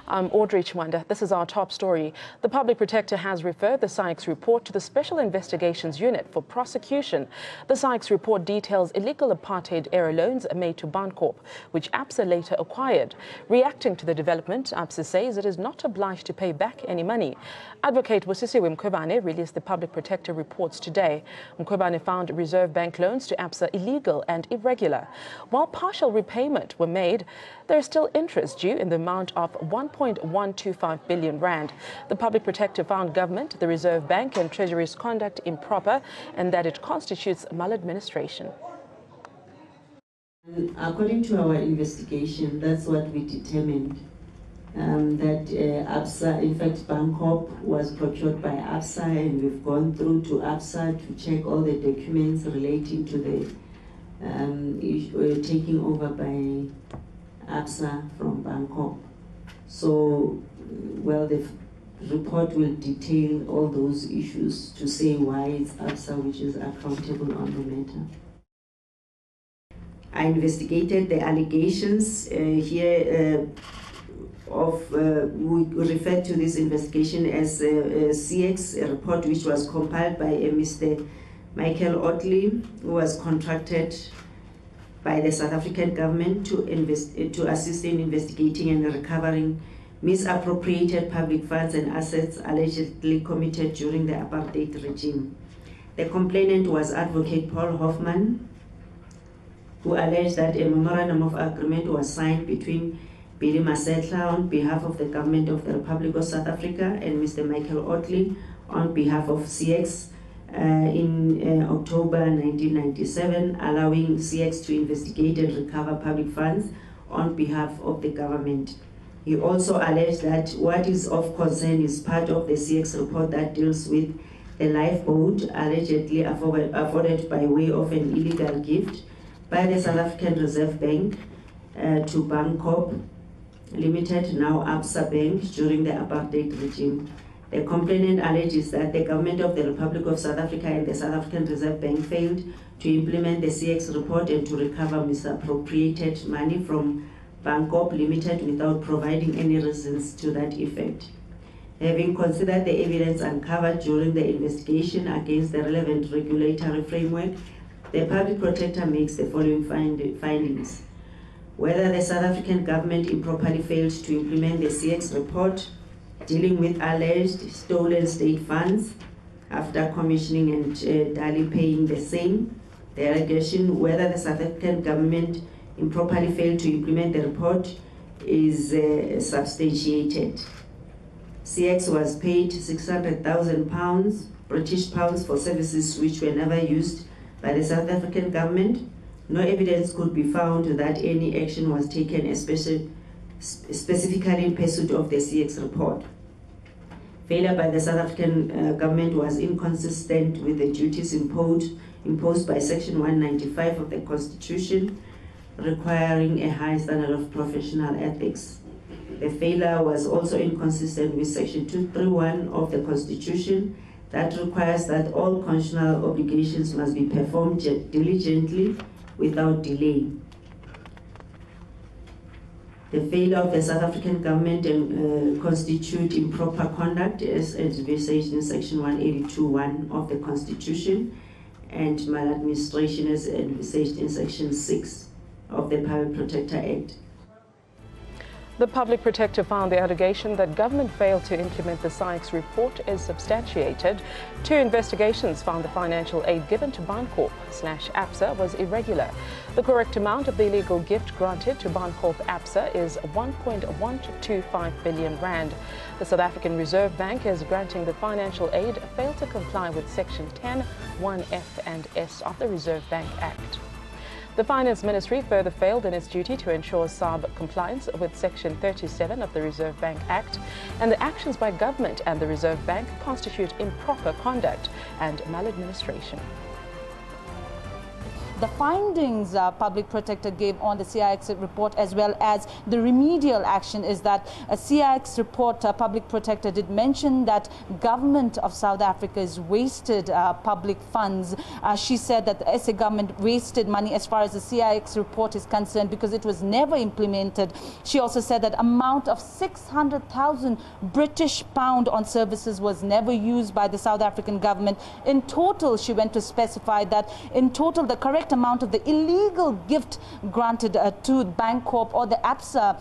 I'm Audrey Chwanda. This is our top story. The Public Protector has referred the Sykes report to the Special Investigations Unit for prosecution. The Sykes report details illegal apartheid-era loans made to Bancorp, which Absa later acquired. Reacting to the development, Absa says it is not obliged to pay back any money. Advocate Busisiwe Mkhwebane released the Public Protector reports today. Mkhwebane found Reserve Bank loans to Absa illegal and irregular. While partial repayment were made, there is still interest due in the amount of 1.125 billion rand. The Public Protector found government, the Reserve Bank and Treasury's conduct improper and that it constitutes maladministration. According to our investigation, that's what we determined, that Absa, in fact, Bancorp was procured by Absa, and we've gone through to Absa to check all the documents relating to the taking over by Absa from Bancorp. So, well, the report will detail all those issues to say why it's Absa which is accountable on the matter. I investigated the allegations here we refer to this investigation as CX, a report which was compiled by Mr. Michael Otley, who was contracted by the South African government to assist in investigating and recovering misappropriated public funds and assets allegedly committed during the apartheid regime. The complainant was Advocate Paul Hoffman, who alleged that a memorandum of agreement was signed between Billy Masetla on behalf of the government of the Republic of South Africa and Mr. Michael Otley on behalf of CX in October 1997, allowing CX to investigate and recover public funds on behalf of the government. He also alleged that what is of concern is part of the CX report that deals with the lifeboat allegedly afforded by way of an illegal gift by the South African Reserve Bank to Bancorp Limited, now Absa Bank, during the apartheid regime. The complainant alleges that the government of the Republic of South Africa and the South African Reserve Bank failed to implement the CX report and to recover misappropriated money from Bancorp Limited without providing any reasons to that effect. Having considered the evidence uncovered during the investigation against the relevant regulatory framework, the Public Protector makes the following findings. Whether the South African government improperly failed to implement the CX report dealing with alleged stolen state funds after commissioning and duly paying the same. The allegation whether the South African government improperly failed to implement the report is substantiated. CX was paid £600,000 British pounds for services which were never used by the South African government. No evidence could be found that any action was taken, specifically in pursuit of the CX report. Failure by the South African government was inconsistent with the duties imposed by Section 195 of the Constitution, requiring a high standard of professional ethics. The failure was also inconsistent with Section 231 of the Constitution, that requires that all constitutional obligations must be performed diligently without delay. The failure of the South African government constitute improper conduct as envisaged in Section 182(1) of the Constitution, and maladministration as envisaged in Section 6 of the Public Protector Act. The Public Protector found the allegation that government failed to implement the Sykes report is substantiated. Two investigations found the financial aid given to Bancorp/Absa was irregular. The correct amount of the illegal gift granted to Bancorp Absa is 1.125 billion rand. The South African Reserve Bank, as granting the financial aid, failed to comply with Section 10, 1F and S of the Reserve Bank Act. The Finance Ministry further failed in its duty to ensure SARB compliance with Section 37 of the Reserve Bank Act, and the actions by government and the Reserve Bank constitute improper conduct and maladministration. the findings Public Protector gave on the CIX report, as well as the remedial action, is that a CIX report, Public Protector did mention that government of South Africa has wasted public funds. She said that the SA government wasted money as far as the CIX report is concerned because it was never implemented. She also said that amount of 600,000 British pound on services was never used by the South African government. In total, she went to specify that in total the correct amount of the illegal gift granted to Bancorp or the Absa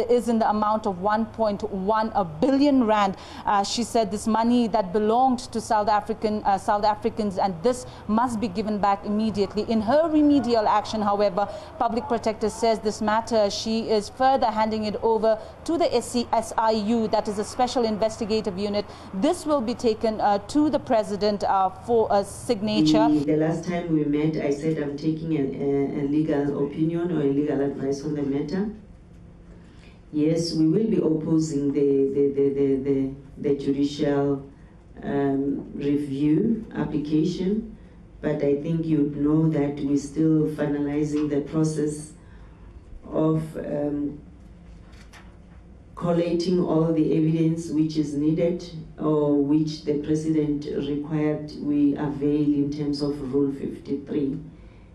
is in the amount of 1.1 billion rand. She said this money that belonged to South Africans, and this must be given back immediately. In her remedial action, however, Public Protector says this matter, she is further handing it over to the SIU, that is a special investigative unit. This will be taken to the President for a signature. The last time we met, I said I'm taking a legal opinion or a legal advice on the matter. Yes, we will be opposing the judicial review application, but I think you'd know that we're still finalizing the process of collating all the evidence which is needed or which the President required we avail in terms of Rule 53.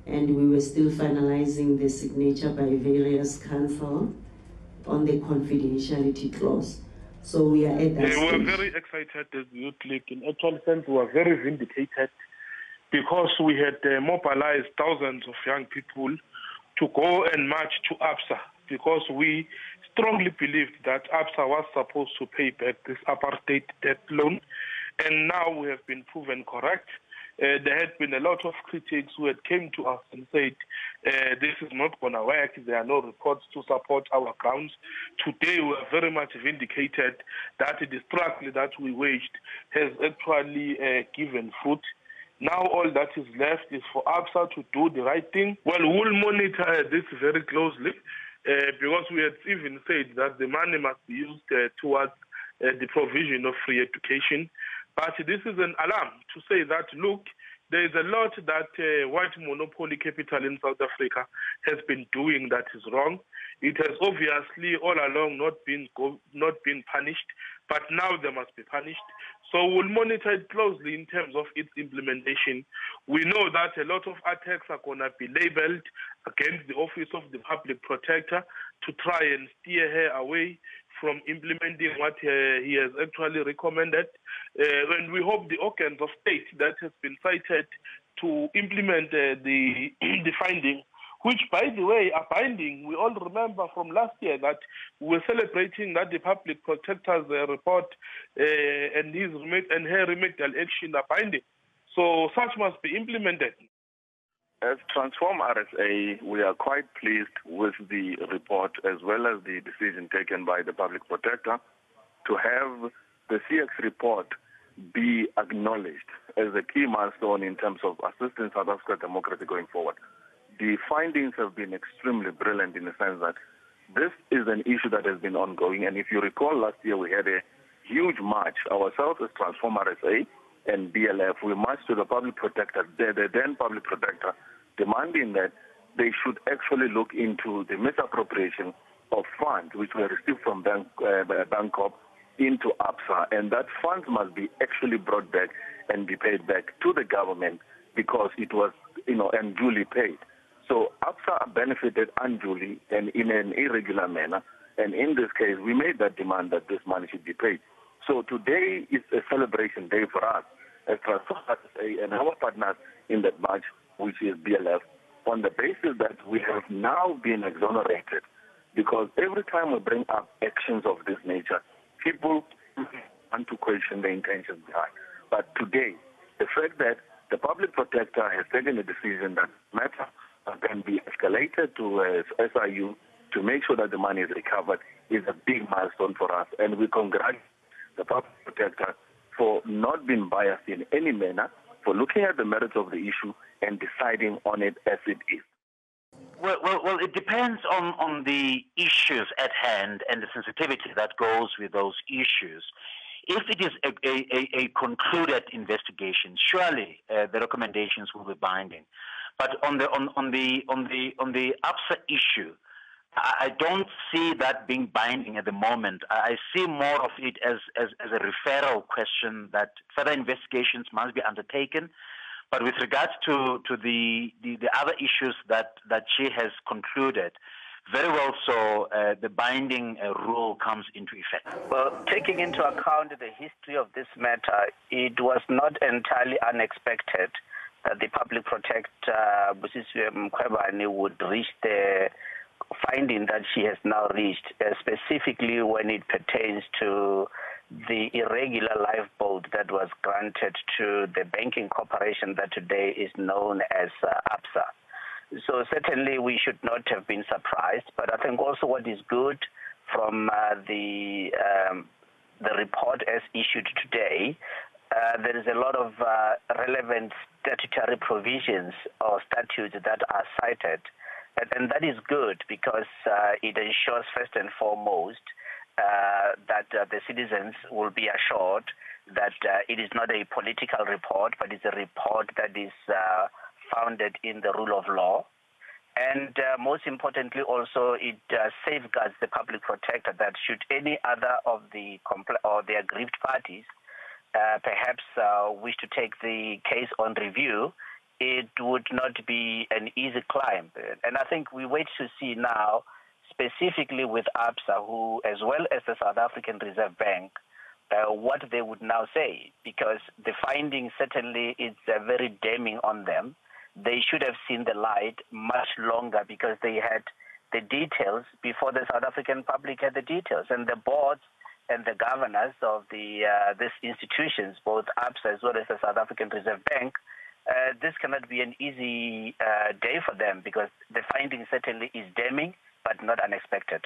And we were still finalizing the signature by various counsel on the confidentiality clause. So we are at that stage. We were very excited as Youth League. In actual sense, we were very vindicated because we had mobilized thousands of young people to go and march to Absa, because we strongly believed that Absa was supposed to pay back this apartheid debt loan, and now we have been proven correct. There had been a lot of critics who had came to us and said, this is not going to work, there are no reports to support our grounds. Today we are very much vindicated that the struggle that we waged has actually given fruit. Now all that is left is for Absa to do the right thing. Well, we'll monitor this very closely because we had even said that the money must be used towards the provision of free education. But this is an alarm to say that, look, there is a lot that white monopoly capital in South Africa has been doing that is wrong. It has obviously all along not been punished, but now they must be punished. So we'll monitor it closely in terms of its implementation. We know that a lot of attacks are going to be labeled against the Office of the Public Protector to try and steer her away from implementing what he has actually recommended. And we hope the organs of state that has been cited to implement the finding, which, by the way, are binding. We all remember from last year that we were celebrating that the Public Protector's report and her remedial action are binding. So such must be implemented. As Transform RSA, we are quite pleased with the report as well as the decision taken by the Public Protector to have the CX report be acknowledged as a key milestone in terms of assisting South Africa democracy going forward. The findings have been extremely brilliant in the sense that this is an issue that has been ongoing. And if you recall, last year we had a huge march. Ourselves as Transform RSA and BLF, we marched to the Public Protector, the then Public Protector, demanding that they should actually look into the misappropriation of funds which were received from Bancorp into Absa, and that funds must be actually brought back and be paid back to the government because it was, unduly paid. So Absa benefited unduly and in an irregular manner, and in this case, we made that demand that this money should be paid. So today is a celebration day for us as Transform RSA and our partners in that march, which is BLF, on the basis that we have now been exonerated, because every time we bring up actions of this nature, people want to question the intentions behind. But today, the fact that the Public Protector has taken a decision that matter can be escalated to SIU to make sure that the money is recovered is a big milestone for us. And we congratulate the Public Protector for not being biased in any manner, for looking at the merits of the issue and deciding on it as it is. Well, it depends on the issues at hand and the sensitivity that goes with those issues. If it is a concluded investigation, surely the recommendations will be binding. But on the Absa issue, I don't see that being binding at the moment. I see more of it as a referral question that further investigations must be undertaken. But with regards to the other issues that she has concluded, very well so, the binding rule comes into effect. Well, taking into account the history of this matter, it was not entirely unexpected that the public protector, Busisiwe Mkhwebane, would reach the finding that she has now reached, specifically when it pertains to the irregular lifeboat that was granted to the banking corporation that today is known as Absa. So certainly we should not have been surprised, but I think also what is good from the report as issued today, there is a lot of relevant statutory provisions or statutes that are cited, and that is good because it ensures first and foremost that the citizens will be assured that it is not a political report, but it's a report that is founded in the rule of law. And most importantly also, it safeguards the public protector that should any other of the aggrieved parties perhaps wish to take the case on review, it would not be an easy climb. And I think we wait to see now, specifically with Absa, who, as well as the South African Reserve Bank, what they would now say, because the finding certainly is very damning on them. They should have seen the light much longer because they had the details before the South African public had the details. And the boards and the governors of these institutions, both Absa as well as the South African Reserve Bank, this cannot be an easy day for them because the finding certainly is damning, but not unexpected.